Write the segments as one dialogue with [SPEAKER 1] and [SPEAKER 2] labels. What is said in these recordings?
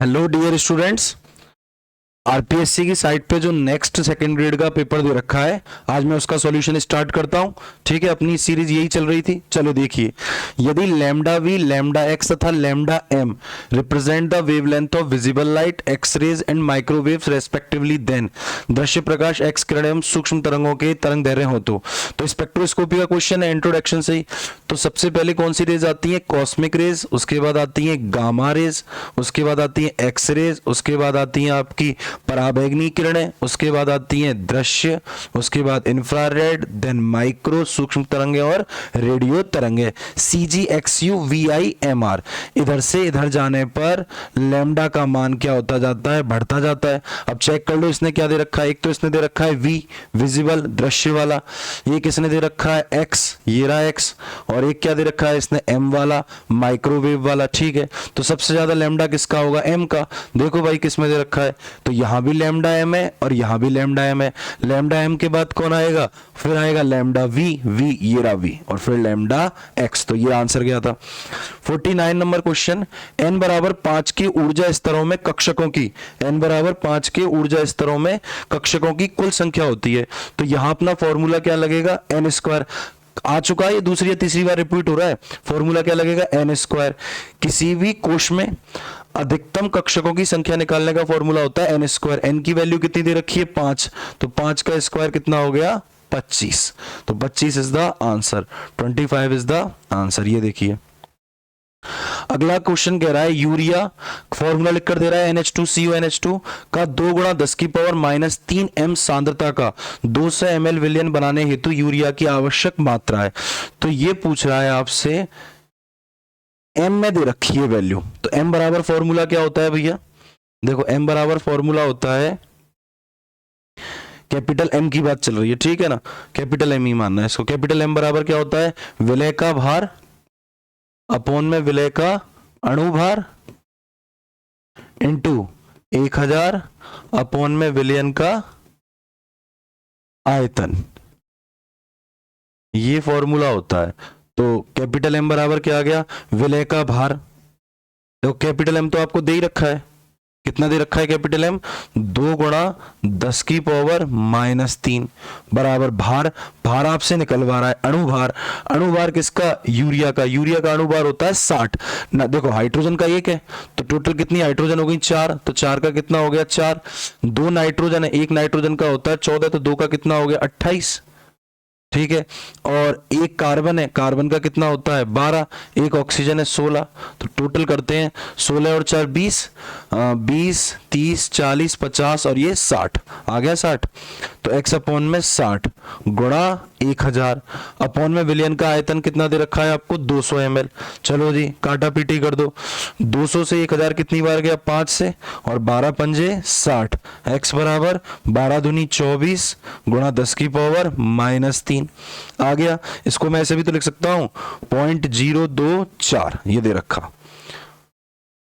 [SPEAKER 1] Hello dear students, RPSC की site पे जो नेक्स्ट सेकंड ग्रेड का पेपर दे रखा है, आज मैं उसका सॉल्यूशन स्टार्ट करता हूं। ठीक है, अपनी सीरीज यही चल रही थी। चलो देखिए, यदि लैम्डा वी, लैम्डा एक्स तथा lambda M represent the wavelength of visible light, X rays and microwaves respectively, then दृश्य प्रकाश, एक्स किरण एवं सूक्ष्म तरंगों के तरंग दैर्ध्य हो तो स्पेक्ट्रोस्कोपी का क्वेश्चन है इंट्रोडक्शन से ही। तो सबसे पहले कौन सी रेज आती है? कॉस्मिक रेज, उसके बाद आती है गामा रेज, उसके बाद आती है एक्स रेज, उसके बाद आती है आपकी पराबैंगनी किरणें, उसके बाद आती हैं दृश्य, उसके बाद इंफ्रारेड, देन माइक्रो सूक्ष्म तरंगे और रेडियो तरंगे। CGXUVIMR। इधर से इधर जाने पर लैम्डा का मान क्या होता जाता है? बढ़ता जाता है। अब चेक कर लो इसने क्या दे रखा है। एक तो इसने दे रखा है V, विजिबल दृश्य वाला। ये किसने दे रखा है? X, ये रहा X। और एक क्या दे रखा है इसने? M वाला, माइक्रोवेव वाला। ठीक है, तो सबसे ज्यादा लैम्डा किसका होगा? M का। देखो भाई किस में दे रखा है, तो यहां भी लैम्डा एम है और यहां भी लैम्डा एम है। लैम्डा एम के बाद कौन आएगा? फिर आएगा लैम्डा वी, ये रहा वी, और फिर लैम्डा एक्स। तो ये आंसर गया था। 49 नंबर क्वेश्चन, n बराबर 5 के ऊर्जा स्तरों में कक्षकों की, n बराबर 5 के ऊर्जा स्तरों में कक्षकों की कुल संख्या होती है। तो यहां अपना फॉर्मूला क्या लगेगा? n square. आ चुका है, ये दूसरी या तीसरी बार रिपीट हो रहा है। फॉर्मूला क्या लगेगा? n square. किसी भी कोश में अधिकतम कक्षकों की संख्या निकालने का फॉर्मूला होता है n स्क्वायर। n की वैल्यू कितनी दे रखी है? 5। तो 5 का स्क्वायर कितना हो गया? 25। तो 25 is the answer, 25 is the answer. ये देखिए, अगला क्वेश्चन कह रहा है यूरिया, फॉर्मूला लिखकर दे रहा है NH2CONH2 का 2 गुणा 10 की पावर -3 m सांद्रता का 200 ml विलयन बनाने हेतु यूरिया की आवश्यक मात्रा है। तो ये पूछ रहा है आपसे, m में दे रखी है वैल्यू। तो m बराबर फॉर्मूला क्या होता है भैया? देखो m बराबर फॉर्मूला होता है, कैपिटल M की बात चल रही है, ठीक है ना, कैपिटल M ही मानना है इसको। कैपिटल M बराबर क्या होता है? विलय का भार अपॉन में विलय का अणुभार इंटू 1000 अपॉन में विलयन का आयतन। ये फॉर्मूला होता है। तो कैपिटल M बराबर क्या आ गया? विलय का भार। तो कैपिटल M तो आपको दे ही रखा है, कितना दे रखा है कैपिटल M? 2 गुणा 10 की पावर -3 बराबर भार, भार आपसे निकलवा रहा है अणुभार। अणुभार किसका? यूरिया का। यूरिया का अणुभार होता है 60 ना। देखो हाइड्रोजन का 1 है, तो टोटल कितनी हाइड्रोजन हो गई? 4। तो 4 का कितना हो गया? 4। 2 नाइट्रोजन है, 1 नाइट्रोजन का होता है 14, तो 2 का कितना हो गया? 28। ठीक है, और एक कार्बन है, कार्बन का कितना होता है? 12। एक ऑक्सीजन है 16। तो टोटल करते हैं, 16 और 4 20, 20 30 40 50 और ये 60 आ गया 60। तो x अपॉन में 60 गुणा 1000 अपॉन में विलयन का आयतन कितना दे रखा है आपको? 200 ml। चलो जी काटा पीटी कर दो, 200 से 1000 कितनी बार गया? 5 से, और 12 पंजे 60। x बराबर 12 दूनी 24 गुणा 10 की पावर -3 आ गया। इसको मैं ऐसे भी तो लिख सकता हूं, 0.024 ये दे रखा,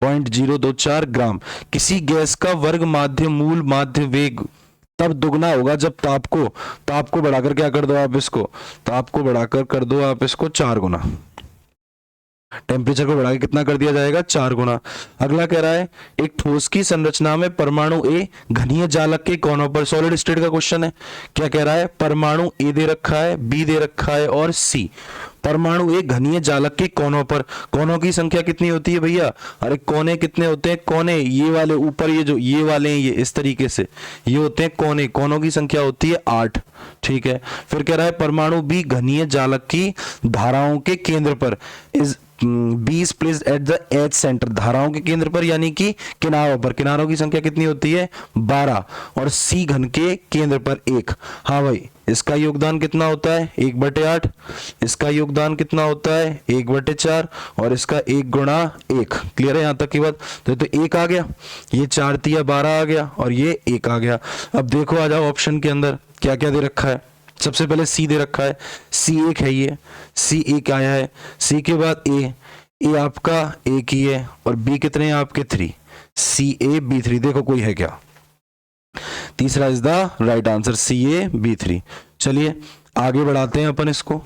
[SPEAKER 1] 0.024 ग्राम। किसी गैस का वर्ग माध्य मूल माध्य वेग तब दुगना होगा जब ताप को बढ़ाकर क्या कर दो आप इसको? ताप को बढ़ाकर कर दो आप इसको 4 गुना। टेम्परेचर को बढ़ा के कितना कर दिया जाएगा? 4 गुना। अगला कह रहा है, एक ठोस की संरचना में परमाणु ए घनीय जालक के कोनों पर, सॉलिड स्टेट का क्वेश्चन है। क्या कह रहा है? परमाणु ए दे रखा है, बी दे रखा है और सी। परमाणु ए घनीय जालक के कोनों पर, कोनों की संख्या कितनी होती है भैया? अरे कोने कितने होते हैं? कोने ये वाले ऊपर, ये जो ये वाले हैं, ये इस तरीके से ये होते हैं कोने। कोनों की संख्या होती है 8। ठीक है, फिर कह रहा है परमाणु बी घनीय जालक की धाराओं के केंद्र पर, is B is placed at the edge centre, धाराओं के केंद्र पर यानी कि किनारों पर। किनारों की संख्या कितनी होती है? 12। और सी घन के केंद्र पर 1। हाँ भाई, इसका योगदान कितना होता है? 1/8। इसका योगदान कितना होता है? 1/4। और इसका 1 गुणा 1। क्लियर है यहां तक की बात? तो 1 आ गया, ये 4 तिया 12 आ गया, और ये 1 आ गया। अब देखो आ जाओ ऑप्शन के अंदर क्या क्या दे रखा है। सबसे पहले सी दे रखा है, सी 1 है, ये सी 1 आया है। सी के बाद ए आपका 1 ही है, और बी कितने हैं आपके? 3। CAB3। देखो कोई है क्या? तीसरा is the right answer, CAB3। चलिए आगे बढ़ाते हैं अपन इसको।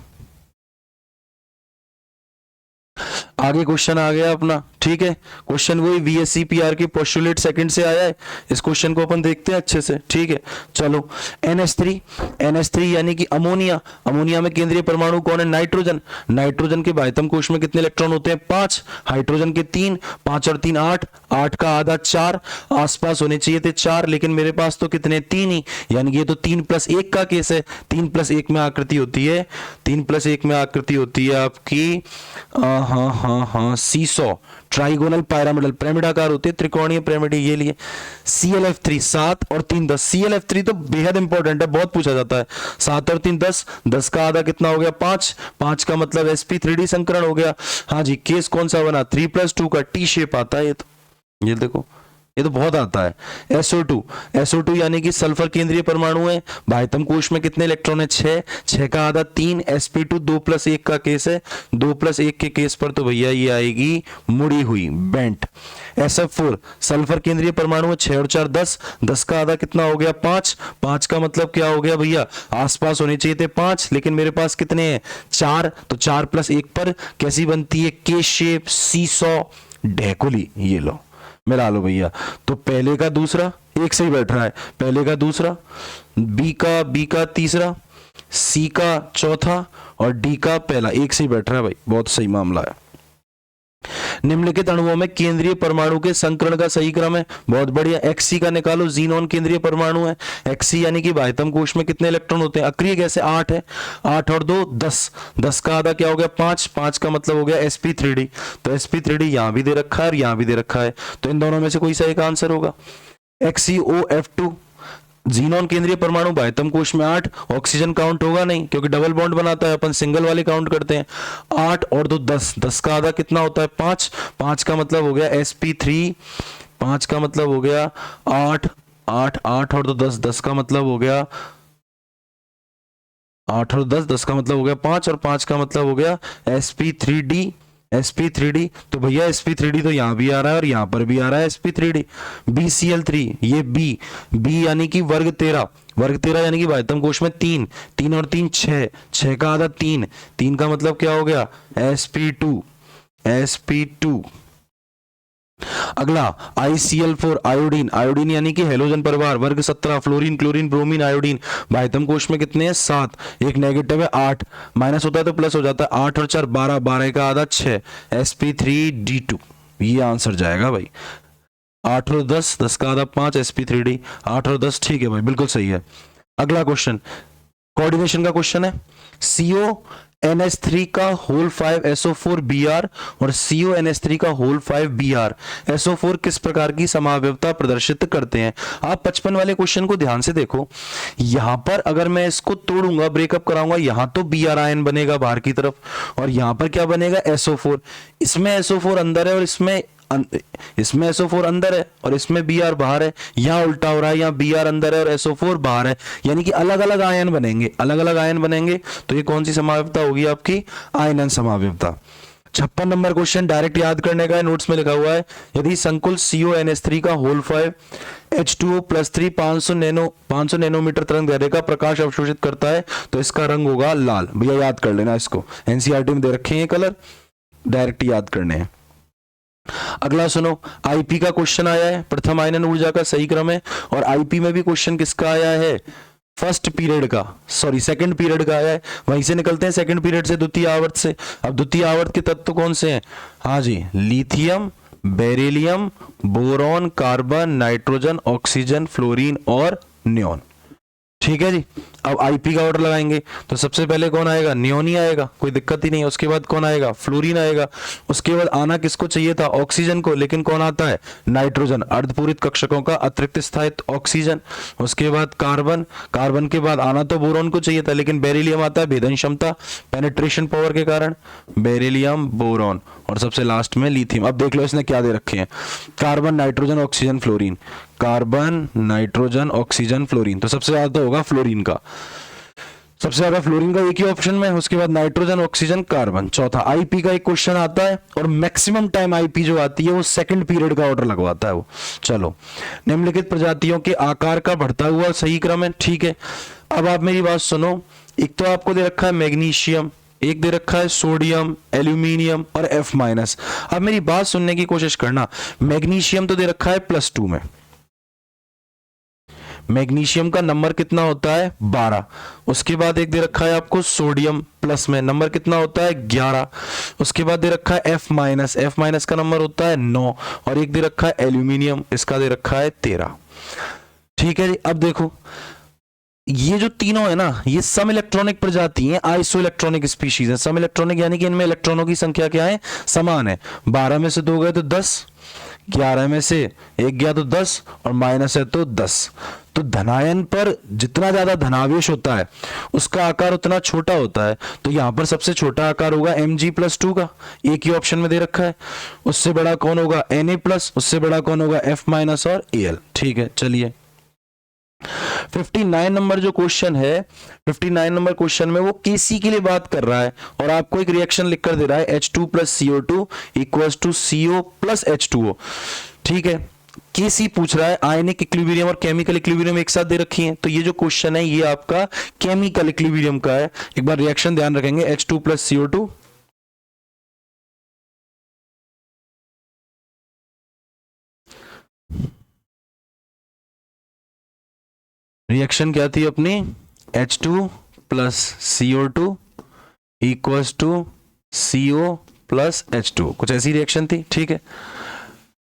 [SPEAKER 1] आगे क्वेश्चन आ गया अपना, ठीक है। क्वेश्चन वही VSEPR की पोस्टुलेट सेकंड से आया है। इस क्वेश्चन को अपन देखते हैं अच्छे से, ठीक है। चलो NH3 यानी कि अमोनिया। अमोनिया में केंद्रीय परमाणु कौन है? नाइट्रोजन। नाइट्रोजन के बाह्यतम कोश में कितने इलेक्ट्रॉन होते हैं? 5। हाइड्रोजन के 3, 5 और 3 8, 8 का आधा 4, आसपास होने चाहिए थे 4, लेकिन मेरे पास तो कितने? 3 ही, यानी कि ये तो 3+1 का केस है। 3+1 में आकृति होती है, 3+1 में आकृति होती है आपकी हाँ सीसॉ, ट्राइगोनल पिरामिडल, पिरामिडाकार होती है, त्रिकोणीय पिरामिड, ये लिए। ClF3 7 और 3 10। ClF3 तो बेहद इंपॉर्टेंट है, बहुत पूछा जाता है। 7 और 3 10, 10 का आधा कितना हो गया? 5, 5 का मतलब sp3d संकरण हो गया। हाँ जी, केस कौन सा बना? 3+2 का, टी शेप आता है ये तो, ये देखो, ये तो बहुत आता है। SO2 यानी कि सल्फर केंद्रीय परमाणु है। बाह्यतम कोश में कितने इलेक्ट्रॉन है? 6, 6 का आधा 3, sp2 2+1 का केस है। 2+1 के केस पर तो भैया ये आएगी मुड़ी हुई, बेंट। SF4 सल्फर केंद्रीय परमाणु है। 6 और 4 10, 10 का आधा कितना हो गया? 5, 5 का मतलब क्या हो गया भैया? आसपास होने चाहिए थे 5, लेकिन मेरे पास कितने हैं? 4, तो 4+1 पर कैसी बनती है? के शेप, सीसॉ, ढेकुली। ये लो, मिला लो भैया। तो पहले का दूसरा एक से ही बैठ रहा है, पहले का दूसरा, बी का तीसरा, सी का चौथा और डी का पहला, एक से ही बैठ रहा है भाई, बहुत सही मामला है। निम्नलिखित अणुओं में केंद्रीय परमाणु के संकरण का सही क्रम है। बहुत बढ़िया। Xc का निकालो, जीनोन केंद्रीय परमाणु है। Xc यानी कि बाह्यतम कोश में कितने इलेक्ट्रॉन होते हैं? अक्रिय गैस है, 8 है। 8 और 2 10, 10 का आधा क्या हो गया? 5, 5 का मतलब हो गया sp3d। तो sp3d यहां भी दे रखा है और यहां भी दे रखा है, तो इन दोनों में से कोई सा एक आंसर होगा। XeOF2 जीनोन केंद्रीय परमाणु, बाह्यतम कोश में 8, ऑक्सीजन काउंट होगा नहीं क्योंकि डबल बॉन्ड बनाता है, अपन सिंगल वाले काउंट करते हैं। 8 और 2 10, 10 का आधा कितना होता है? 5, 5 का मतलब हो गया sp3, 5 का मतलब हो गया 8, 8 8 और 2 10, 10 का मतलब हो गया 8 और 10, 10 का मतलब हो गया 5 और 5 का मतलब हो गया sp3d, sp3d। तो भैया sp3d तो यहां भी आ रहा है और यहां पर भी आ रहा है sp3d। BCl3, ये B यानी कि वर्ग 13, वर्ग 13 यानी कि बाह्यतम कोश में 3, 3 और 3 6, 6 का आधा 3, 3 का मतलब क्या हो गया? sp2। अगला ICl4 आयोडीन, आयोडीन यानी कि हेलोजन परिवार, वर्ग 17, फ्लोरीन क्लोरीन ब्रोमीन आयोडीन, बाह्यतम कोश में कितने हैं? 7, एक नेगेटिव है 8, माइनस होता है तो प्लस हो जाता है। 8 और 4 12, 12 का आधा 6, sp3d2, ये आंसर जाएगा भाई। 8 और 10, 10 का आधा 5, sp3d, 8 और 10, ठीक है भाई, बिल्कुल सही है। अगला क्वेश्चन कोऑर्डिनेशन का क्वेश्चन है। CONH3 का होल 5 SO4Br और CONH3 का होल 5 Br SO4 किस प्रकार की समावयवता प्रदर्शित करते हैं? आप 55 वाले क्वेश्चन को ध्यान से देखो। यहां पर अगर मैं इसको तोड़ूंगा, ब्रेकअप कराऊंगा, यहां तो Br आयन बनेगा बाहर की तरफ, और यहां पर क्या बनेगा? SO4। इसमें SO4 अंदर है और इसमें SO4 अंदर है और इसमें Br बाहर है। यहां उल्टा हो रहा है, यहां Br अंदर है और SO4 बाहर है, यानी कि अलग अलग आयन बनेंगे, अलग अलग आयन बनेंगे। तो ये कौन सी समावयवता होगी आपकी? आयनन समावयवता। 56 नंबर क्वेश्चन डायरेक्ट याद करने का है, नोट्स में लिखा हुआ है। यदि संकुल CONH3 का होल 5 H2O+3 500 नैनोमीटर तरंग दैर्ध्य का प्रकाश अवशोषित करता है तो इसका रंग होगा लाल। भैया याद कर लेना इसको, एनसीईआरटी में दे रखे हैं कलर, डायरेक्ट याद करने हैं। अगला सुनो, आईपी का क्वेश्चन आया है, प्रथम आयनन ऊर्जा का सही क्रम है। और आईपी में भी क्वेश्चन किसका आया है? फर्स्ट पीरियड का, सॉरी सेकंड पीरियड का आया है। वहीं से निकलते हैं सेकंड पीरियड से, द्वितीय आवर्त से। अब द्वितीय आवर्त के तत्व कौन से हैं? हाँ जी, lithium, beryllium, boron, carbon, nitrogen, oxygen, fluorine और नियोन। ठीक है जी। अब आईपी का ऑर्डर लगाएंगे तो सबसे पहले कौन आएगा? नियोन ही आएगा, कोई दिक्कत ही नहीं है। उसके बाद कौन आएगा? फ्लोरीन आएगा। उसके बाद आना किसको चाहिए था? ऑक्सीजन को, लेकिन कौन आता है? नाइट्रोजन, अर्धपूरित कक्षकों का अतिरिक्त स्थायित्व ऑक्सीजन। उसके बाद कार्बन, कार्बन के बाद आना तो बोरॉन को चाहिए था, लेकिन बेरिलियम आता है भेदन क्षमता, पेनिट्रेशन पावर के कारण, बेरिलियम, बोरॉन, और सबसे लास्ट में लिथियम। अब देख लो इसने क्या दे रखे हैं, carbon, nitrogen, oxygen, fluorine, carbon, nitrogen, oxygen, fluorine. तो सबसे ज्यादा तो होगा फ्लोरीन का, सबसे ज्यादा फ्लोरीन का एक ही ऑप्शन में। उसके बाद नाइट्रोजन, ऑक्सीजन, कार्बन। चौथा आईपी का एक क्वेश्चन आता है और मैक्सिमम टाइम आईपी जो आती है वो सेकंड पीरियड का ऑर्डर लगवाता है वो। चलो, निम्नलिखित प्रजातियों के आकार का बढ़ता हुआ सही क्रम है। ठीक है, अब आप मेरी बात सुनो। एक तो आपको दे रखा है मैग्नीशियम, एक दे रखा है सोडियम, एल्यूमिनियम और F माइनस। अब मेरी बात सुनने की कोशिश करना, मैग्नीशियम तो दे रखा है +2 में, मैग्नीशियम का नंबर कितना होता है 12। उसके बाद एक दे रखा है आपको सोडियम प्लस में, नंबर कितना होता है 11। उसके बाद दे रखा है F माइनस, F माइनस का नंबर होता है 9। और एक दे रखा है एल्यूमिनियम, इसका दे रखा है 13। ठीक है जी। अब देखो ये जो तीनों है ना, ये सम इलेक्ट्रॉनिक प्रजाति हैं, आइसो इलेक्ट्रॉनिक स्पीशीज है। सम इलेक्ट्रॉनिक यानी कि इनमें इलेक्ट्रॉनों की संख्या क्या है, समान है। 12 में से 2 गए तो 10, 11 में से 1 गया तो 10, और माइनस है तो 10। तो धनायन पर जितना ज्यादा धनावेश होता है उसका आकार उतना छोटा होता है। तो यहां पर सबसे छोटा आकार होगा Mg+2 का, एक ही ऑप्शन में दे रखा है। उससे बड़ा कौन होगा Na+, उससे बड़ा कौन होगा F- और Al। ठीक है, चलिए 59 नंबर जो क्वेश्चन है, 59 नंबर क्वेश्चन में वो केसी के लिए बात कर रहा है और आपको एक रिएक्शन लिखकर दे रहा है H2 + CO2 = CO + H2O। ठीक है, केसी पूछ रहा है, आयनिक इक्विलिब्रियम और केमिकल इक्विलिब्रियम एक साथ दे रखी हैं। तो ये जो क्वेश्चन है ये आपका केमिकल इक्विलिब्रियम का है। एक बार रिएक्शन ध्यान रखेंगे, H2 + CO2, रिएक्शन क्या थी अपनी, H2 + CO2 = CO + H2, कुछ ऐसी रिएक्शन थी। ठीक है,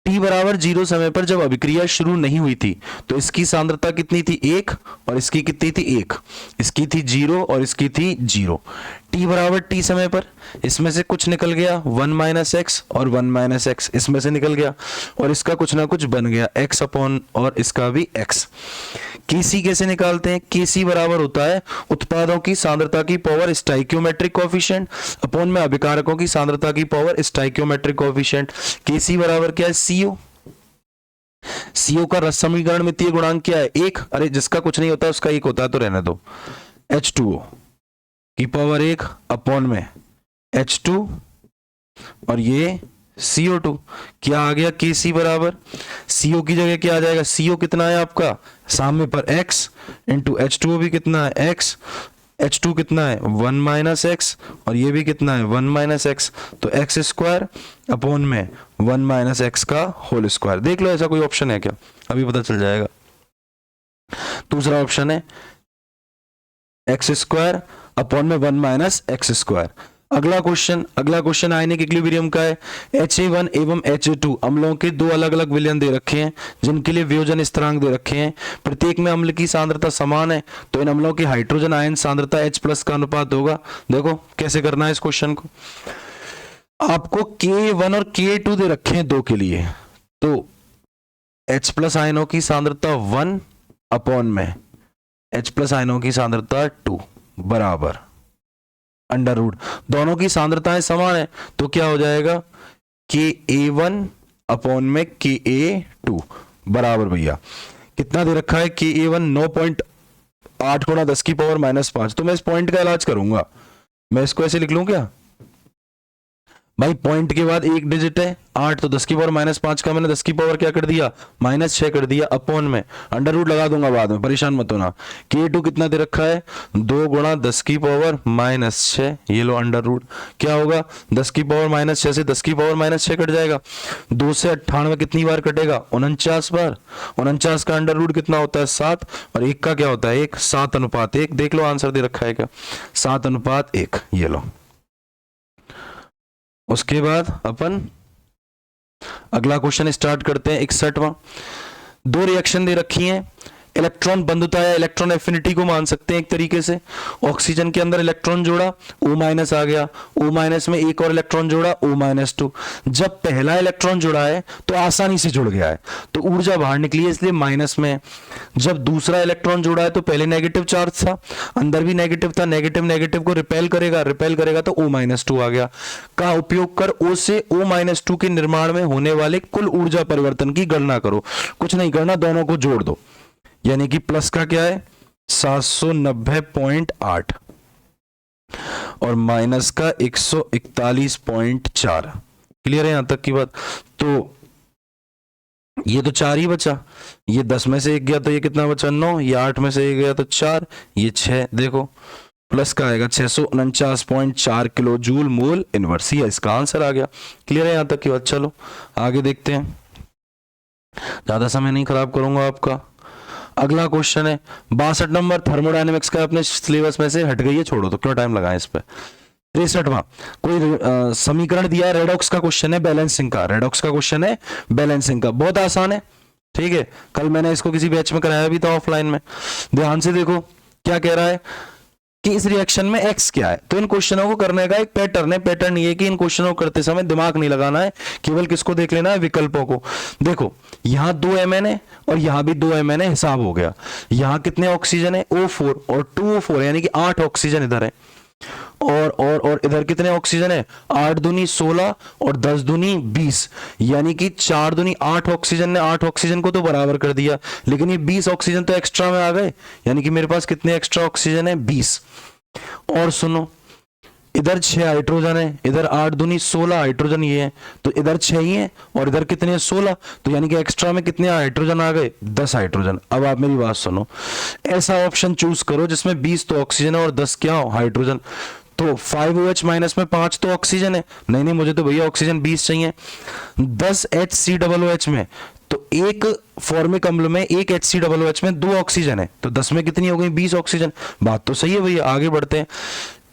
[SPEAKER 1] t बराबर 0 समय पर जब अभिक्रिया शुरू नहीं हुई थी तो इसकी सांद्रता कितनी थी 1, और इसकी कितनी थी 1, इसकी थी 0 और इसकी थी 0। t बराबर t समय पर इसमें से कुछ निकल गया 1 - x और 1 - x इसमें से निकल गया, और इसका कुछ ना कुछ बन गया x अपॉन और इसका भी x। केसी कैसे निकालते हैं, केसी बराबर होता है उत्पादों की सांद्रता की पावर स्टाइकियोमेट्रिक कोएफिशिएंट अपॉन में अभिकारकों की सांद्रता की पावर स्टाइकियोमेट्रिक कोएफिशिएंट। केसी बराबर क्या है सीओ, सीओ का रस समीकरण मितीय गुणांक क्या है 1, अरे जिसका कुछ नहीं होता उसका 1 होता है तो रहने दो, H2O की पावर 1 अपॉन में H2 और ये CO2। क्या आ गया, KC बराबर CO की जगह क्या आ जाएगा, CO कितना है आपका सामने पर x इंटू H2O भी कितना है x, H2 कितना है 1 - x और ये भी कितना है 1 - x, तो x² अपॉन में 1 - x का होल स्क्वायर। देख लो ऐसा कोई ऑप्शन है क्या, अभी पता चल जाएगा। दूसरा ऑप्शन है x² अपॉन में 1 - x²। अगला क्वेश्चन आयनिक इक्विलिब्रियम का है। Ha1 एवं Ha2 अम्लों के दो अलग अलग विलयन दे रखे हैं जिनके लिए वियोजन स्थिरांक दे रखे हैं। प्रत्येक में अम्ल की सांद्रता समान है, तो इन अम्लों की हाइड्रोजन आयन सांद्रता H+ का अनुपात होगा। देखो कैसे करना है इस क्वेश्चन को। आपको K1 और K2 दे रखे हैं दो के लिए, तो H+ आयनों की सांद्रता 1 अपॉन में H+ आयनों की सांद्रता 2 बराबर √ दोनों की सांद्रताएं समान है तो क्या हो जाएगा Ka1 अपॉन में Ka2 बराबर, भैया कितना दे रखा है Ka1 9.8 × 10⁻⁻5। तो मैं इस पॉइंट का इलाज करूंगा, मैं इसको ऐसे लिख लूं क्या भाई, पॉइंट के बाद एक डिजिट है 8, तो 10⁻⁻5 का मैंने 10 की पावर क्या कर दिया -6 कर दिया अपॉन में √ लगा दूंगा बाद में, परेशान मत होना। K2 कितना दे रखा है 2 × 10⁻⁻6, ये लो √ क्या होगा 10 की पावर -6 से 10 की पावर -6 कट जाएगा। 2 से 98 कितनी बार कटेगा 49 बार, 49 का √ कितना होता है 7, और 1 का क्या होता है 1, 7:1। देख लो आंसर दे रखा है क्या 7:1, ये लो। उसके बाद अपन अगला क्वेश्चन स्टार्ट करते हैं 61वां। दो रिएक्शन दे रखी हैं, इलेक्ट्रॉन बंधुता या इलेक्ट्रॉन एफिनिटी को मान सकते हैं एक तरीके से। ऑक्सीजन के अंदर इलेक्ट्रॉन जोड़ा O- आ गया, O- में एक और इलेक्ट्रॉन जोड़ा O-2। जब पहला इलेक्ट्रॉन जुड़ा है तो आसानी से जुड़ गया है तो ऊर्जा बाहर निकली है इसलिए माइनस में है। जब दूसरा इलेक्ट्रॉन जुड़ा है तो पहले नेगेटिव चार्ज था, अंदर भी नेगेटिव था, नेगेटिव को रिपेल करेगा तो O-2 आ गया। का उपयोग कर O से O-2 के निर्माण में होने वाले कुल ऊर्जा परिवर्तन की गणना करो। कुछ नहीं करना, दोनों को जोड़ दो, यानी कि प्लस का क्या है 790.8 और माइनस का 141.4। क्लियर है यहां तक की बात। तो ये तो 4 ही बचा, ये 10 में से 1 गया तो ये कितना बचा 9, ये 8 में से 1 गया तो 4, ये 6। देखो प्लस का आएगा 649.4 किलो जूल मोल इनवर्स, ही इसका आंसर आ गया। क्लियर है यहाँ तक की बात? चलो आगे देखते हैं, ज्यादा समय नहीं खराब करूंगा आपका। अगला क्वेश्चन है 62 नंबर, थर्मोडायनेमिक्स का अपने सिलेबस में से हट गई है, छोड़ो तो क्यों टाइम लगाएं इस पे। 63वां, कोई समीकरण दिया है, रेडॉक्स का क्वेश्चन है, बैलेंसिंग का, रेडॉक्स का क्वेश्चन है बैलेंसिंग का, बहुत आसान है। ठीक है, कल मैंने इसको किसी बैच में कराया भी था ऑफलाइन में। ध्यान से देखो क्या कह रहा है कि इस रिएक्शन में x क्या है। तो इन क्वेश्चनों को करने का एक पैटर्न है, पैटर्न ये कि इन क्वेश्चनों को करते समय दिमाग नहीं लगाना है, केवल किसको देख लेना है, विकल्पों को। देखो यहां 2 Mn है और यहां भी 2 Mn है, हिसाब हो गया। यहां कितने ऑक्सीजन है, O4 और 2O4 यानी कि 8 ऑक्सीजन इधर है, और इधर कितने ऑक्सीजन है, 8 दूनी 16 और 10 दूनी 20, यानी कि 4 दूनी 8 ऑक्सीजन ने 8 ऑक्सीजन को तो बराबर कर दिया, लेकिन ये 20 ऑक्सीजन तो एक्स्ट्रा में आ गए, यानी कि मेरे पास कितने एक्स्ट्रा ऑक्सीजन है, 20। और सुनो, इधर 6 हाइड्रोजन है, इधर 8 दूनी 16 हाइड्रोजन ये है, तो इधर 6 ही है और इधर कितने हैं, 16, तो यानी कि एक्स्ट्रा में कितने हाइड्रोजन आ गए, 10 हाइड्रोजन। अब आप मेरी बात सुनो, ऐसा ऑप्शन चूज करो जिसमें 20 तो ऑक्सीजन है और 10 क्या हो, हाइड्रोजन। तो 5OH माइनस में 5 तो ऑक्सीजन है, नहीं मुझे तो भैया ऑक्सीजन 20 चाहिए। 10 HCOOH में, तो एक फॉर्मिक अम्ल में, एक HCOOH में 2 ऑक्सीजन है, तो 10 में कितनी हो गई, 20 ऑक्सीजन। बात तो सही है भैया, आगे बढ़ते हैं।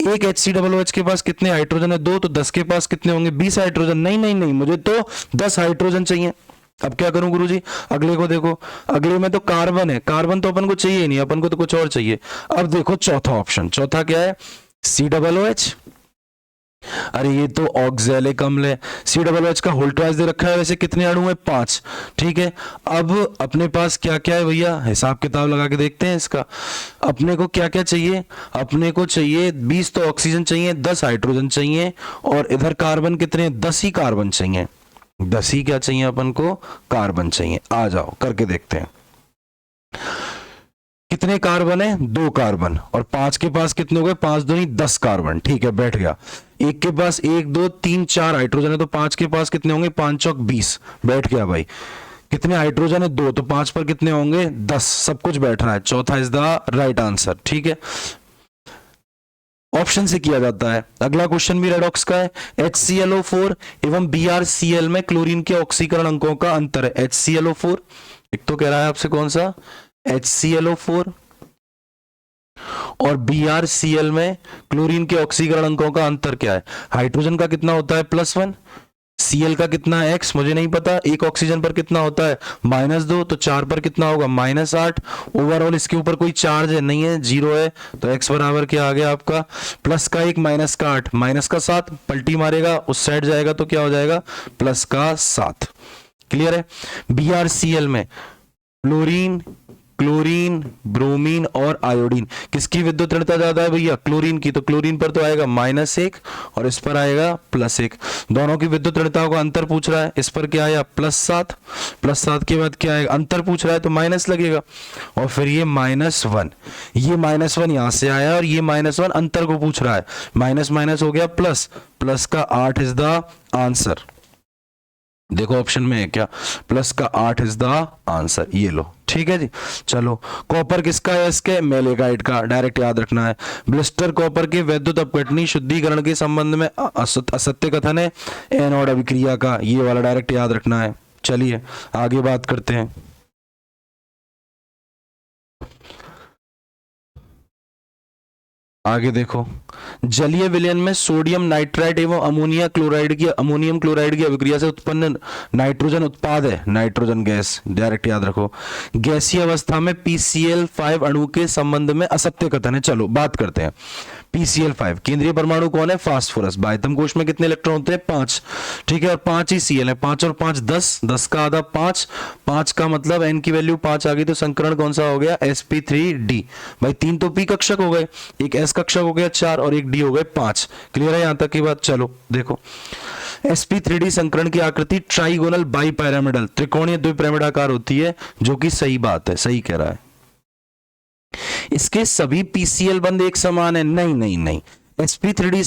[SPEAKER 1] एक HCOOH के पास कितने हाइड्रोजन है, 2, तो 10 के पास कितने होंगे, 20 हाइड्रोजन। नहीं, मुझे तो 10 हाइड्रोजन चाहिए। अब क्या करूं गुरुजी, अगले को देखो, अगले में तो कार्बन है, कार्बन तो अपन को चाहिए ही नहीं, अपन को तो कुछ और चाहिए। अब देखो चौथा ऑप्शन, चौथा क्या है, COOH। अरे ये तो ऑक्सैलिक अम्ल है, COOH का होल ट्वाइस दे रखा है, वैसे कितने अणु है, 5। ठीक है, अब अपने पास क्या क्या है भैया, हिसाब किताब लगा के देखते हैं इसका। अपने को क्या क्या चाहिए, अपने को चाहिए 20 तो ऑक्सीजन चाहिए, 10 हाइड्रोजन चाहिए, और इधर कार्बन कितने, 10 ही कार्बन चाहिए, 10 ही क्या चाहिए अपन को, कार्बन चाहिए। आ जाओ करके देखते हैं, कितने कार्बन है, 2 कार्बन, और 5 के पास कितने हो गए, 5 दूनी 10 कार्बन। ठीक है, बैठ गया। एक के पास 1 2 3 4 हाइड्रोजन है, तो 5 के पास कितने होंगे, 5 चौक 20, बैठ गया भाई। कितने हाइड्रोजन है, 2, तो 5 पर कितने होंगे, 10, सब कुछ बैठ रहा है। चौथा इज द राइट आंसर। ठीक है, ऑप्शन से किया जाता है। अगला क्वेश्चन भी रेडॉक्स का है, HClO4 एवं BrCl में क्लोरीन के ऑक्सीकरण अंकों का अंतर है। HClO4, एक तो कह रहा है आपसे कौन सा, HClO4, और BrCl में क्लोरीन के ऑक्सीकरण अंकों का अंतर क्या है। हाइड्रोजन का कितना होता है, +1, Cl का कितना है, x मुझे नहीं पता, एक ऑक्सीजन पर कितना होता है, -2, तो 4 पर कितना होगा, -8। ओवरऑल इसके ऊपर कोई चार्ज है नहीं है, 0 है, तो x बराबर क्या आ गया आपका, प्लस का 1 माइनस का 8 माइनस का 7, पलटी मारेगा उस साइड जाएगा तो क्या हो जाएगा, प्लस का 7। क्लियर है। BrCl में क्लोरीन, ब्रोमीन और आयोडीन, किसकी विद्युत ऋणता ज्यादा है भैया, क्लोरीन की, तो क्लोरीन पर तो आएगा -1 और इस पर आएगा +1। दोनों की विद्युत ऋणताओं का अंतर पूछ रहा है, इस पर क्या आया, +7, +7 के बाद क्या आएगा, अंतर पूछ रहा है तो माइनस लगेगा, और फिर ये -1, ये -1 यहां से आया और ये -1 अंतर को पूछ रहा है, माइनस माइनस हो गया प्लस का 8 इज द आंसर। देखो ऑप्शन में है क्या, प्लस का 8 इज द आंसर, ये लो। ठीक है जी, चलो कॉपर किसका है, इसके मेलेगाइट का, डायरेक्ट याद रखना है। ब्लिस्टर कॉपर के वैद्युत अपघटनी शुद्धिकरण के संबंध में असत्य कथन है एनोड अभिक्रिया का, ये वाला डायरेक्ट याद रखना है। चलिए आगे बात करते हैं। आगे देखो, जलीय विलयन में सोडियम नाइट्राइट एवं अमोनियम क्लोराइड की अभिक्रिया से उत्पन्न नाइट्रोजन उत्पाद है, नाइट्रोजन गैस, डायरेक्ट याद रखो। गैसीय अवस्था में PCl5 अणु के संबंध में असत्य कथन है। चलो बात करते हैं। PCl5 केंद्रीय परमाणु कौन है, फास्फोरस। बाह्यतम कोश में कितने इलेक्ट्रॉन होते हैं, 5। ठीक है, और 5 ही Cl है, 5 और 5 10, 10 का आधा 5, 5 का मतलब n की वैल्यू 5 आ गई, तो संकरण कौन सा हो गया, sp3d। भाई 3 तो p कक्षक हो गए, एक s कक्षक हो गया 4 और एक d हो गए 5। क्लियर है यहां तक की बात। चलो देखो, sp3d संकरण की आकृति ट्राइगोनल बाइपिरामिडल, त्रिकोणीय द्विपिरामिडाकार होती है, जो कि सही बात है, सही कह रहा है। इसके सभी PCl बंद एक समान है, नहीं, sp3d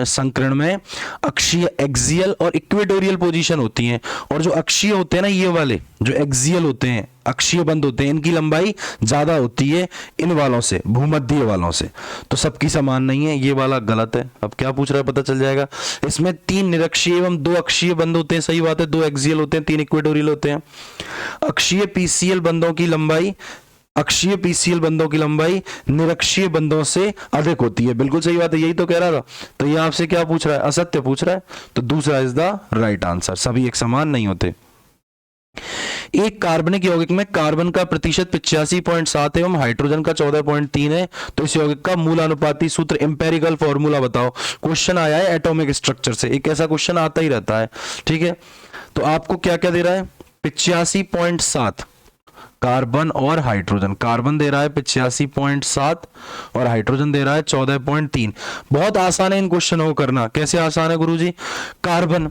[SPEAKER 1] संकरण में अक्षीय एक्सियल और इक्वेटोरियल पोजीशन होती हैं, और जो अक्षीय होते हैं ना, ये वाले जो एक्सियल होते हैं, अक्षीय बंद होते हैं, इनकी लंबाई ज्यादा होती है इन वालों से, भूमध्य वालों से। तो सबकी समान नहीं है, ये वाला गलत है। अब क्या पूछ रहा है पता चल जाएगा। इसमें 3 निरक्षीय एवं 2 अक्षीय बंद होते हैं, सही बात है, 2 एक्सियल होते हैं, 3 इक्वेटोरियल होते हैं। अक्षीय पीसीएल बंदों की लंबाई, अक्षीय पीसीएल बंदों की लंबाई निरक्षीय बंदों से अधिक होती है, बिल्कुल सही बात है, यही तो कह रहा था। तो ये आपसे क्या पूछ रहा है, असत्य पूछ रहा है, तो दूसरा इज द राइट आंसर, सभी एक समान नहीं होते। एक कार्बनिक यौगिक में कार्बन का प्रतिशत 85.7 एवं हाइड्रोजन का 14.3 है, तो इस यौगिक का मूल अनुपाती सूत्र, एम्पेरिकल फॉर्मूला बताओ। क्वेश्चन आया है एटॉमिक स्ट्रक्चर से, एक ऐसा क्वेश्चन आता ही रहता है, ठीक है। तो आपको क्या क्या दे रहा है, 85.7 कार्बन और हाइड्रोजन, कार्बन दे रहा है 85.7 और हाइड्रोजन दे रहा है 14.3। बहुत आसान है इन क्वेश्चनों को करना। कैसे आसान है गुरुजी, कार्बन,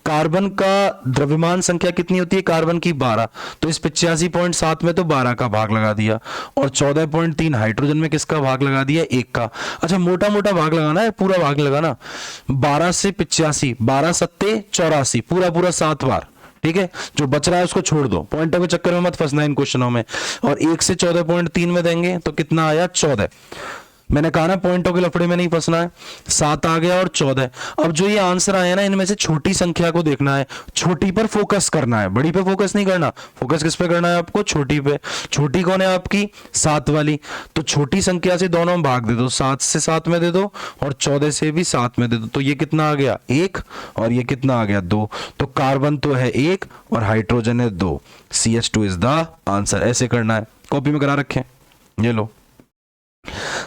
[SPEAKER 1] कार्बन का द्रव्यमान संख्या कितनी होती है, कार्बन की 12, तो इस 85.7 में तो 12 का भाग लगा दिया, और 14.3 हाइड्रोजन में किसका भाग लगा दिया, 1 का। अच्छा मोटा मोटा भाग लगाना है, पूरा भाग लगाना, 12 से 85, 12 सत्ते 84, पूरा पूरा 7 बार, ठीक है। जो बच रहा है उसको छोड़ दो, पॉइंटों के चक्कर में मत फंसना इन क्वेश्चनों में। और 1 से 14.3 में देंगे तो कितना आया, 14। मैंने कहा ना पॉइंटों के लफड़े में नहीं फंसना है। 7 आ गया और 14। अब जो ये आंसर आया ना, इनमें से छोटी संख्या को देखना है, छोटी पर फोकस करना है, बड़ी पे फोकस नहीं करना। फोकस किस पे करना है आपको, छोटी पे। छोटी कौन है आपकी, 7 वाली। तो छोटी संख्या से दोनों भाग दे दो, 7 से 7 में दे दो और 14 से भी 7 में दे दो, तो ये कितना आ गया, 1, और ये कितना आ गया, 2। तो कार्बन तो है 1 और हाइड्रोजन है 2, CH2 इज द आंसर। ऐसे करना है, कॉपी में करा रखें, ये लो।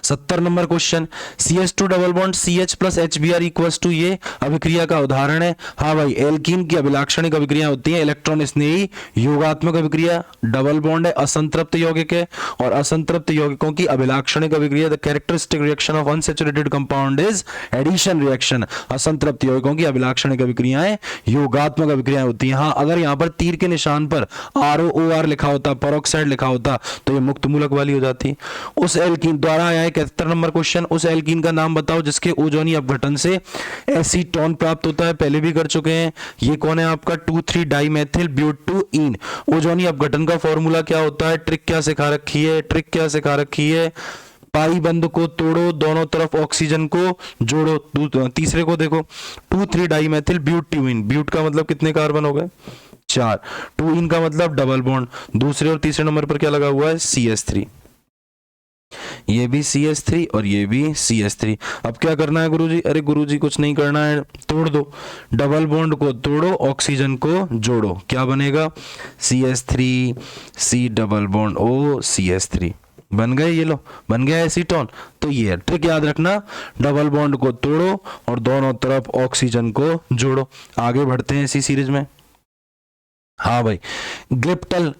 [SPEAKER 1] 70 number question, CH2 double bond CH plus HBr equals to, ये अभिक्रिया का उदाहरण है। हाँ भाई, एल्कीन की अभिलाक्षणिक अभिक्रिया होती है, इलेक्ट्रॉन स्नेही योगात्मक अभिक्रिया। डबल बॉन्ड है, असंतृप्त यौगिक है, और असंतृप्त यौगिकों की अभिलाक्षणिक अभिक्रिया, the characteristic reaction of unsaturated compound is addition reaction. असंतृप्त यौगिकों की अभिलाक्षणिक अभिक्रियाएं योगात्मक अभिक्रियाएं होती हैं। हाँ, अगर यहाँ पर तीर के निशान पर ROOR लिखा होता, पेरोक्साइड लिखा होता, तो ये मुक्त मूलक वाली हो जाती। उस एल्कीन द्वारा आया है 71 नंबर क्वेश्चन, उस एल्कीन का नाम बताओ जिसके ओजोनी अपघटन से एसीटोन प्राप्त होता है। पहले भी कर चुके हैं, ये कौन है आपका, 2,3 डाइमेथिल ब्यूटूइन। ओजोनी अपघटन का फॉर्मूला क्या होता है, ट्रिक क्या सिखा रखी है, ट्रिक क्या सिखा रखी है, पाई बंद को तोड़ो, दोनों तरफ ऑक्सीजन को जोड़ो। तीसरे को देखो, 2,3 डाइमेथिल ब्यूटूइन, ब्यूट का मतलब कितने कार्बन हो गए, 4, 2 इन का मतलब डबल बॉन्ड। दूसरे और तीसरे नंबर पर क्या लगा हुआ है, CH3, ये भी CH3 और ये भी CH3। अब क्या करना है गुरुजी, अरे गुरुजी कुछ नहीं करना है, तोड़ दो, डबल बॉन्ड को तोड़ो, ऑक्सीजन को जोड़ो, क्या बनेगा, CH3 C double bond O CH3 बन गए, ये लो बन गया एसीटोन। तो ये ट्रिक याद रखना, डबल बॉन्ड को तोड़ो और दोनों तरफ ऑक्सीजन को जोड़ो। आगे बढ़ते हैं इसी सीरीज में। हाँ भाई, ग्लिप्टल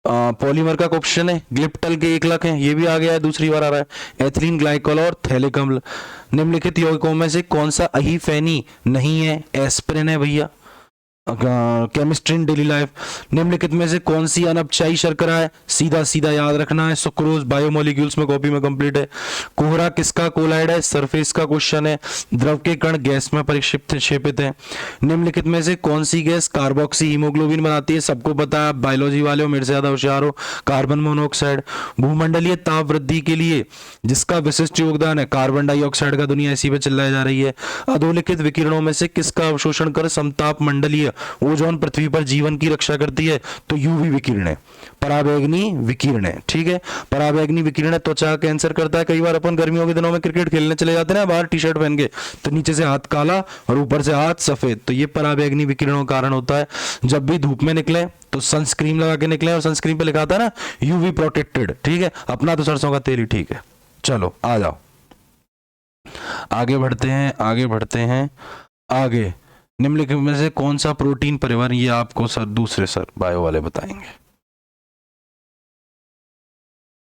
[SPEAKER 1] पॉलीमर का क्वेश्चन है, ग्लिप्टल के 1 लाख है, ये भी आ गया है, दूसरी बार आ रहा है। एथिलीन ग्लाइकोल और थैलिक अम्ल, निम्नलिखित यौगिकों में से कौन सा अहीफेनी नहीं है, एस्पिरिन है भैया। केमिस्ट्री इन डेली लाइफ, निम्नलिखित में से कौन सी अनपचाई शर्करा है, सीधा सीधा याद रखना है, सुक्रोज, बायोमोलिक्यूल्स में कॉपी में कंप्लीट है। कोहरा किसका कोलाइड है, सरफेस का क्वेश्चन है। द्रव के कण गैस में परिक्षेपित है। निम्नलिखित में से कौन सी गैस कार्बोक्सी हीमोग्लोबिन बनाती है, सबको पता है, बायोलॉजी वाले हो, मेरे से ज्यादा होशियार हो। Carbon monoxide. भूमंडलीय ताप वृद्धि के लिए जिसका विशिष्ट योगदान है, कार्बन डाइऑक्साइड का, दुनिया इसी पे चिल्लाई जा रही है। अधोलिखित विकिरणों में से किसका अवशोषण कर समताप मंडलीय ओजोन पृथ्वी पर जीवन की रक्षा करती है, तो यूवी विकिरण, पराबैंगनी विकिरण, ठीक है। पराबैंगनी विकिरण त्वचा कैंसर करता है। कई बार अपन गर्मियों के दिनों में क्रिकेट खेलने चले जाते हैं ना, बाहर टी-शर्ट पहन के, तो नीचे से हाथ काला और ऊपर से हाथ सफेद, तो ये पराबैंगनी विकिरणों का कारण होता है। जब भी धूप में निकले तो सनस्क्रीन लगा के निकले, और सनस्क्रीन पे लिखा था ना यूवी प्रोटेक्टेड, ठीक है। अपना तो सरसों का तेल ही ठीक है। चलो आ जाओ, आगे बढ़ते हैं, आगे बढ़ते हैं आगे। निम्नलिखित में से कौन सा प्रोटीन परिवार, ये आपको सर दूसरे सर बायो वाले बताएंगे।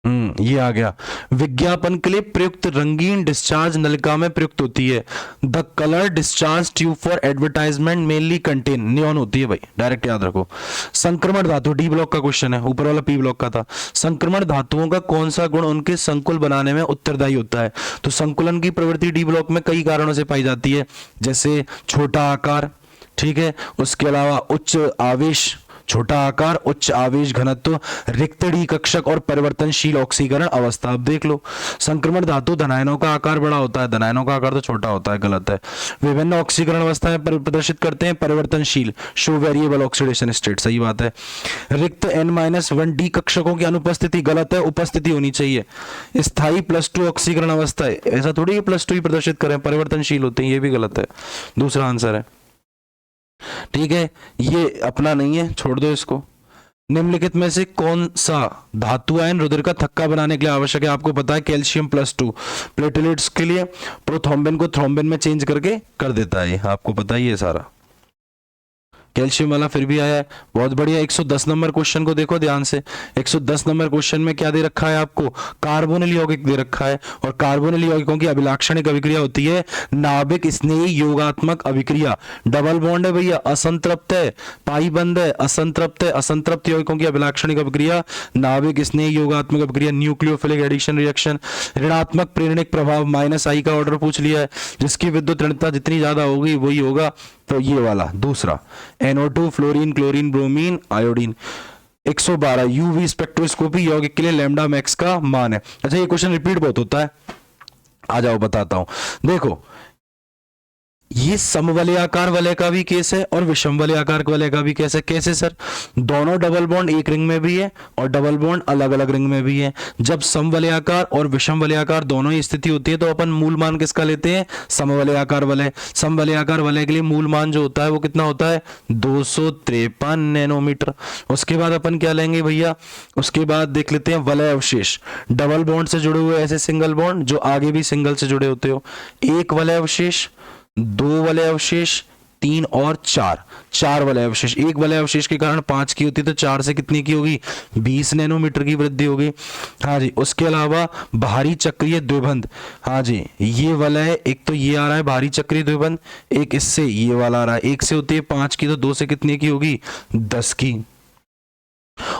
[SPEAKER 1] ये आ गया। विज्ञापन के लिए प्रयुक्त रंगीन डिस्चार्ज नलिका में प्रयुक्त होती है। The colour discharge tube for advertisement mainly contain neon होती है भाई, डायरेक्ट याद रखो। संक्रमण धातु, डी ब्लॉक का क्वेश्चन है, ऊपर वाला पी ब्लॉक का था। संक्रमण धातुओं का कौन सा गुण उनके संकुल बनाने में उत्तरदायी होता है? तो संकुलन की प्रवृत्ति डी ब्लॉक में कई कारणों से पाई जाती है, जैसे छोटा आकार, ठीक है, उसके अलावा उच्च आवेश, छोटा आकार, उच्च आवेश घनत्व, रिक्त डी कक्षक और परिवर्तनशील ऑक्सीकरण अवस्था। अब देख लो, संक्रमण धातु धनायनों का आकार बड़ा होता है, धनायनों का आकार तो छोटा होता है, गलत है। विभिन्न ऑक्सीकरण अवस्थाएं प्रदर्शित करते हैं, परिवर्तनशील, शो वेरिएबल ऑक्सीडेशन स्टेट, सही बात है। रिक्त N-1 डी कक्षकों की अनुपस्थिति, गलत है, उपस्थिति होनी चाहिए। स्थायी +2 ऑक्सीकरण अवस्था है, ऐसा थोड़ी +2 ही प्रदर्शित करें, परिवर्तनशील होते हैं, ये भी गलत है, दूसरा आंसर है। ठीक है, ये अपना नहीं है, छोड़ दो इसको। निम्नलिखित में से कौन सा धातु आयन रुधिर का थक्का बनाने के लिए आवश्यक है? आपको पता है कैल्शियम +2 प्लेटलेट्स के लिए प्रोथ्रोम्बिन को थ्रोम्बिन में चेंज करके कर देता है, आपको पता ही है सारा। कैल्शियम वाला फिर भी आया है, बहुत बढ़िया। 110 नंबर क्वेश्चन को देखो ध्यान से। 110 नंबर क्वेश्चन में क्या दे रखा है आपको? कार्बोनिल यौगिक दे रखा है, और कार्बोनिल यौगिकों की अभिलाक्षणिक अभिक्रिया होती है नाभिक स्नेही योगात्मक अभिक्रिया। डबल बॉन्ड है भैया, असंतृप्त है, पाई बंद है, असंतृप्त है, असंतृप्त यौगिकों की अभिलाक्षणिक अभिक्रिया नाभिक स्नेही योगात्मक अभिक्रिया, न्यूक्लियोफिलिक एडिशन रिएक्शन। ऋणात्मक प्रेरणिक प्रभाव, -I का ऑर्डर पूछ लिया है, जिसकी विद्युत ऋणता जितनी ज्यादा होगी वही होगा, तो ये वाला दूसरा NO2, fluorine, chlorine, bromine, iodine. 112 UV spectroscopy यौगिक के लिए लैम्डा मैक्स का मान है। अच्छा, ये क्वेश्चन रिपीट बहुत होता है, आ जाओ बताता हूं। देखो, ये समवलयाकार वलय का भी केस है और विषम वलयाकार वलय का भी केस है। कैसे सर? दोनों डबल बॉन्ड एक रिंग में भी है और डबल बॉन्ड अलग अलग रिंग में भी है। जब समवलयाकार और विषम वलयाकार दोनों ही स्थिति होती है तो अपन मूल मान किसका लेते हैं? समवलयाकार वलय। समवलयाकार वलय के लिए मूल मान जो होता है वो कितना होता है? 253 नैनोमीटर। उसके बाद अपन क्या लेंगे भैया? उसके बाद देख लेते हैं वलय अवशेष। डबल बॉन्ड से जुड़े हुए ऐसे सिंगल बॉन्ड जो आगे भी सिंगल से जुड़े होते हो, एक वलय अवशेष, 2 वलय अवशेष, 3 और 4, 4 वलय अवशेष। एक वलय अवशेष के कारण 5 की होती तो 4 से कितनी की होगी? 20 नैनोमीटर की वृद्धि होगी। हाँ जी, उसके अलावा भारी चक्रीय द्विबंध, हाँ जी, ये वलय एक तो ये आ रहा है भारी चक्रीय द्विबंध, एक इससे ये वाला आ रहा है, एक से होती है 5 की तो 2 से कितनी की होगी? 10 की।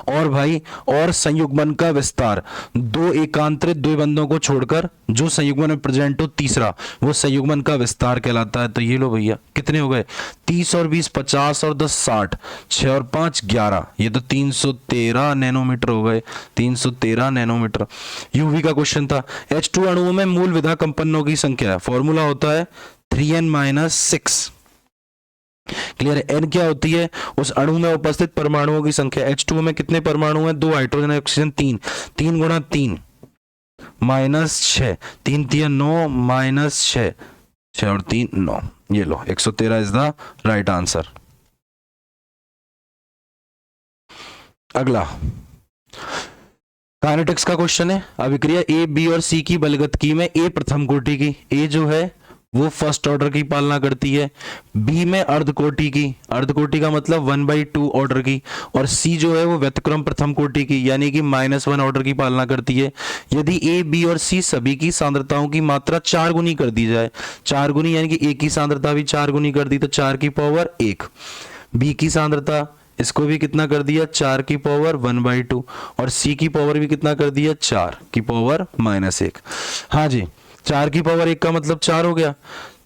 [SPEAKER 1] और भाई, और संयुग्मन का विस्तार, 2 एकांतरित द्विबंधों को छोड़कर जो संयुग्मन में प्रेजेंट हो तीसरा, वो संयुग्मन का विस्तार कहलाता है। तो ये लो भैया, कितने हो गए? 30 और 20 50 और 10 60, 6 और 5 11, ये तो 313 नैनोमीटर हो गए, 313 नैनोमीटर। यूवी का क्वेश्चन था। H2 अणुओं में मूल विधा कंपनों की संख्या, फॉर्मूला होता है 3n-6। क्लियर है? n क्या होती है? उस अणु में उपस्थित परमाणुओं की संख्या। H2 में कितने परमाणु हैं? 2 हाइड्रोजन ऑक्सीजन 3, 3 गुणा 3 -6, 3 3 9 -6, 6 और 3 9। ये लो 113 इज द राइट आंसर। अगला काइनेटिक्स का क्वेश्चन है। अभिक्रिया A, B और C की बलगतकी में A प्रथम कोटि की, A जो है वो फर्स्ट ऑर्डर की पालना करती है, बी में अर्धकोटि की, अर्धकोटि का मतलब 1/2 ऑर्डर की, और सी जो है वो व्यतिक्रम प्रथम कोटि की यानी कि -1 ऑर्डर की पालना करती है। यदि ए, बी और सी सभी की सांद्रताओं की मात्रा 4 गुनी कर दी जाए, 4 गुनी यानी कि ए की सांद्रता भी 4 गुनी कर दी तो 4 की पावर 1, बी की सांद्रता इसको भी कितना कर दिया? 4 की पावर 1/2, और सी की पावर भी कितना कर दिया? 4 की पावर -1। हाँ जी, 4 की पावर 1 का मतलब 4 हो गया।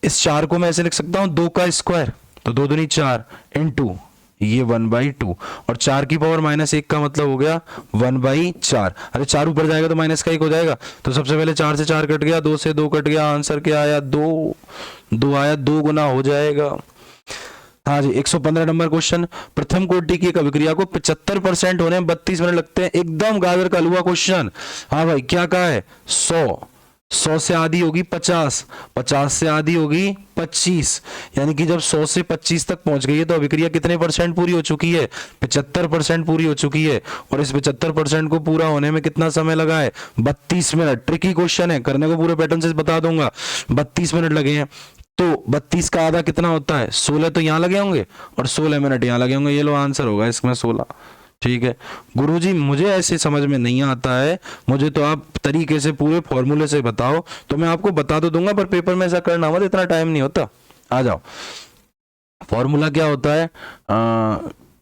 [SPEAKER 1] इस 4 को मैं ऐसे लिख सकता हूं 2 का स्क्वायर, तो 2 दूनी 4 इनटू ये 1/2, और 4 की पावर -1 का मतलब हो गया 1/4। अरे 4 ऊपर जाएगा तो माइनस का 1 हो जाएगा, तो सबसे पहले 4 से 4 कट गया, 2 से 2 कट गया, आंसर क्या आया? 2। 2 आया, 2 गुना हो जाएगा। हाँ जी, 115 नंबर क्वेश्चन। प्रथम कोटि की एक अभिक्रिया को 75% होने में 32 मिनट लगते हैं। एकदम गाजर का हलवा क्वेश्चन। हाँ भाई, क्या कहा है? 100 से आधी होगी 50, 50 से आधी होगी 25, यानी कि जब 100 से 25 तक पहुंच गई है तो अभिक्रिया कितने % पूरी हो चुकी है? 75% पूरी हो चुकी है। और इस 75% को पूरा होने में कितना समय लगा है? 32 मिनट। ट्रिकी क्वेश्चन है, करने को पूरे पैटर्न से बता दूंगा। 32 मिनट लगे हैं, तो 32 का आधा कितना होता है? 16 तो यहां लगे होंगे और 16 मिनट यहां लगे होंगे। ये लो आंसर होगा इसमें 16। ठीक है गुरुजी, मुझे ऐसे समझ में नहीं आता है, मुझे तो आप तरीके से पूरे फॉर्मूले से बताओ, तो मैं आपको बता तो दूंगा, पर पेपर में ऐसा करना मत, इतना टाइम नहीं होता। आ जाओ, फॉर्मूला क्या होता है,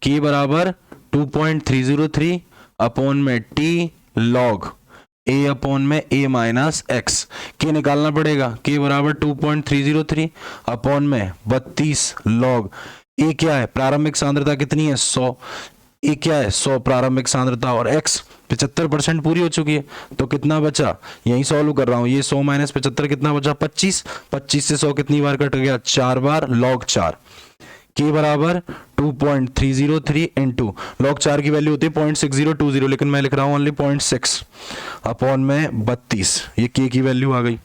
[SPEAKER 1] के बराबर 2.303 अपॉन में टी लॉग ए अपॉन में ए माइनस एक्स। के निकालना पड़ेगा, के बराबर 2.303 अपॉन में 32 लॉग ए क्या है, प्रारंभिक सांद्रता कितनी है 100, ए क्या है 100 प्रारंभिक सांद्रता, और x 75% पूरी हो चुकी है, तो कितना बचा, यही सॉल्व कर रहा हूं, ये 100 माइनस 75 कितना बचा 25, 25 से 100 कितनी बार कट गया 4 बार, log 4। के बराबर 2.303 इंटू log 4 की वैल्यू होती है 0.6020, लेकिन मैं लिख रहा हूं ओनली 0.6 अपॉन में 32, ये के की वैल्यू आ गई।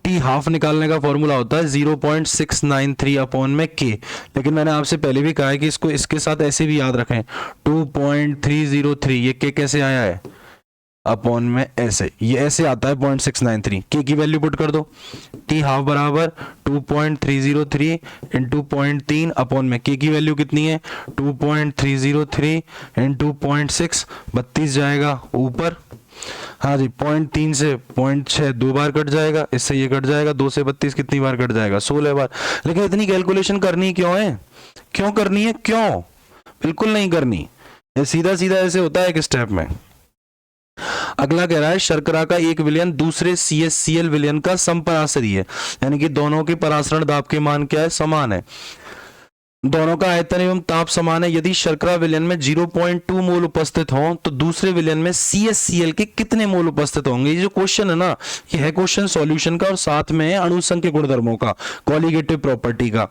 [SPEAKER 1] टी हाफ निकालने का फॉर्मूला होता है 0.693 अपॉन में के, लेकिन मैंने आपसे पहले भी कहा है कि इसको इसके साथ ऐसे भी याद रखें 2.303, ये के कैसे आया है अपॉन में ऐसे, ये ऐसे आता है 0.693, के की वैल्यू पुट कर दो, टी हाफ बराबर 2.303 इंटू 0.3 अपॉन में के की वैल्यू कितनी है 2.303 इंटू 0.6, 32 जाएगा ऊपर, हाँ जी 0.3 से 0.6 दो बार कट जाएगा, इससे ये कट जाएगा, 2 से 32 कितनी बार कट जाएगा 16 बार। लेकिन इतनी कैलकुलेशन करनी क्यों है, क्यों करनी है, क्यों, बिल्कुल नहीं करनी, ये सीधा सीधा ऐसे होता है एक स्टेप में। अगला कह रहा है शर्करा का एक विलयन दूसरे CaCl विलयन का समपरासरी है, यानी कि दोनों के परासरण दाब के मान क्या है, समान है, दोनों का आयतन एवं ताप समान है। यदि शर्करा विलयन में 0.2 मोल उपस्थित हो तो दूसरे विलयन में CaCl के कितने मोल उपस्थित होंगे। ये जो क्वेश्चन है ना, ये है क्वेश्चन सॉल्यूशन का और साथ में अणुसंख्य गुणधर्मों का, कॉलिगेटिव प्रॉपर्टी का।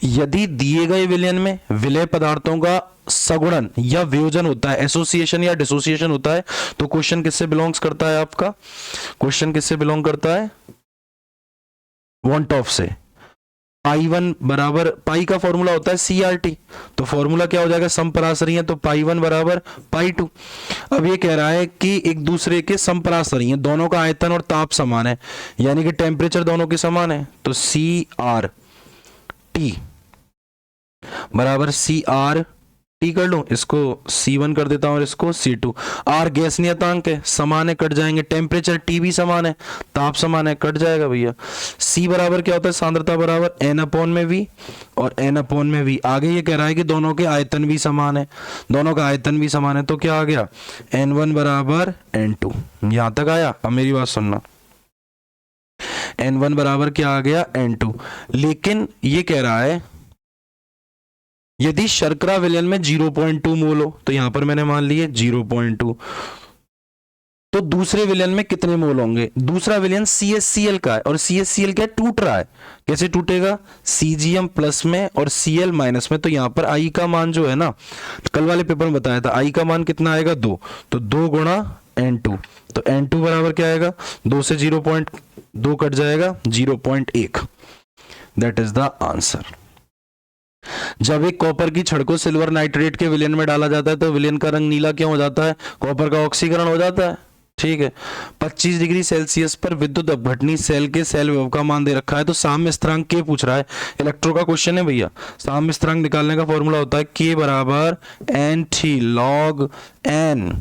[SPEAKER 1] यदि दिए गए विलयन में विलय पदार्थों का सगुणन या वियोजन होता है, एसोसिएशन या डिसोसिएशन होता है, तो क्वेश्चन किससे बिलोंग्स करता है, आपका क्वेश्चन किससे बिलोंग करता है, वन ऑफ से। पाई1 बराबर, पाई का फॉर्मूला होता है CRT, तो फॉर्मूला क्या हो जाएगा, समपरासरी है, तो पाई1 बराबर पाई2। अब ये कह रहा है कि एक दूसरे के समपरासरी हैं, दोनों का आयतन और ताप समान है, यानी कि टेम्परेचर दोनों के समान है, तो CRT बराबर CRT कर लूं, इसको C1 कर देता हूं और इसको C2। R गैस नियतांक है, समान है, कट जाएंगे, टेम्परेचर T भी समान है, ताप समान है, कट जाएगा भैया। C बराबर क्या होता है, सांद्रता बराबर N अपॉन में V और N अपॉन में V। आगे ये कह रहा है कि दोनों के आयतन भी समान है, दोनों का आयतन भी समान है, तो क्या आ गया N1 बराबर N2। यहां तक आया, अब मेरी बात सुनना, N1 बराबर क्या आ गया N2। लेकिन ये कह रहा है यदि शर्करा विलयन में 0.2 मोल हो, तो यहां पर मैंने मान लिए 0.2, तो दूसरे विलयन में कितने मोल होंगे। दूसरा विलयन CaCl का है और CaCl क्या टूट रहा है, कैसे टूटेगा, Cgm प्लस में और Cl माइनस में। तो यहां पर I का मान जो है ना, कल वाले पेपर में बताया था, I का मान कितना आएगा 2, तो 2 गुणा N2, तो N2 बराबर क्या आएगा, 2 से 0.2 कट जाएगा 0.1। That is the answer. जब एक कॉपर की छड़ को सिल्वर नाइट्रेट के विलयन में डाला जाता है तो विलयन का रंग नीला क्यों हो जाता है, कॉपर का ऑक्सीकरण हो जाता है, ठीक है। 25 डिग्री सेल्सियस पर विद्युत अपघटनी सेल के सेल विभव का मान दे रखा है, तो साम्य स्थिरांक के पूछ रहा है, इलेक्ट्रो का क्वेश्चन है भैया। साम्य स्थिरांक निकालने का फॉर्मूला होता है के बराबर NT log N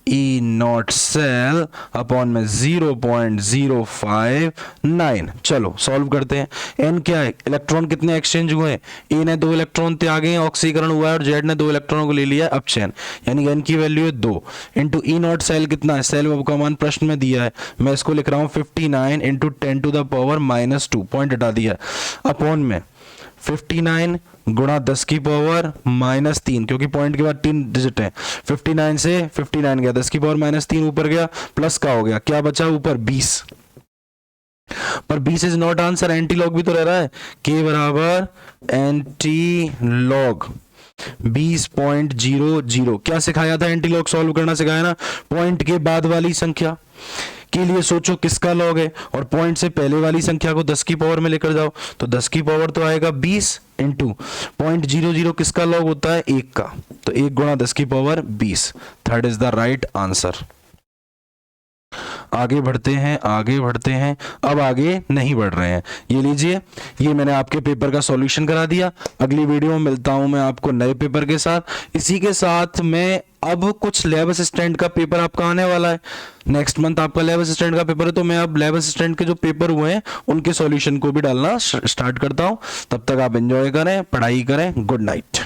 [SPEAKER 1] E naught cell upon में 0.059। चलो सॉल्व करते हैं। एन क्या है, इलेक्ट्रॉन कितने एक्सचेंज हुए, ए ने 2 इलेक्ट्रॉन त्यागे हैं, ऑक्सीकरण हुआ है, और जेड ने 2 इलेक्ट्रॉनों को ले लिया है अपचयन, यानी एन की वैल्यू है 2 इंटू ई नॉट सेल कितना है, सेल का मान प्रश्न में दिया है, मैं इसको लिख रहा हूं 59 into 10 to the power -2, point हटा दिया, अपॉन में 59 गुणा 10 की पावर -3, क्योंकि पॉइंट के बाद 3 डिजिट है, 59 से 59 गया, 10 की पावर -3 ऊपर गया, प्लस का हो गया, क्या बचा ऊपर 20, पर 20 is not answer, anti log भी तो रह रहा है, के बराबर एंटी लॉग 20.00। क्या सिखाया था, एंटी लॉग सॉल्व करना सिखाया ना, पॉइंट के बाद वाली संख्या के लिए सोचो किसका लॉग है, और पॉइंट से पहले वाली संख्या को 10 की पावर में लेकर जाओ, तो 10 की पावर तो आएगा 20 इंटू 0.00 किसका लॉग होता है 1 का, तो 1 गुणा 10 की power 20। Third is the right answer. आगे बढ़ते हैं, आगे बढ़ते हैं, अब आगे नहीं बढ़ रहे हैं। ये लीजिए, ये मैंने आपके पेपर का सॉल्यूशन करा दिया। अगली वीडियो में मिलता हूं मैं आपको नए पेपर के साथ। इसी के साथ में अब कुछ लैब असिस्टेंट का पेपर आपका आने वाला है। नेक्स्ट मंथ आपका लैब असिस्टेंट का पेपर है, तो मैं अब लैब असिस्टेंट के जो पेपर हुए हैं उनके सॉल्यूशन को भी डालना स्टार्ट करता हूं। तब तक आप एंजॉय करें, पढ़ाई करें। Good night.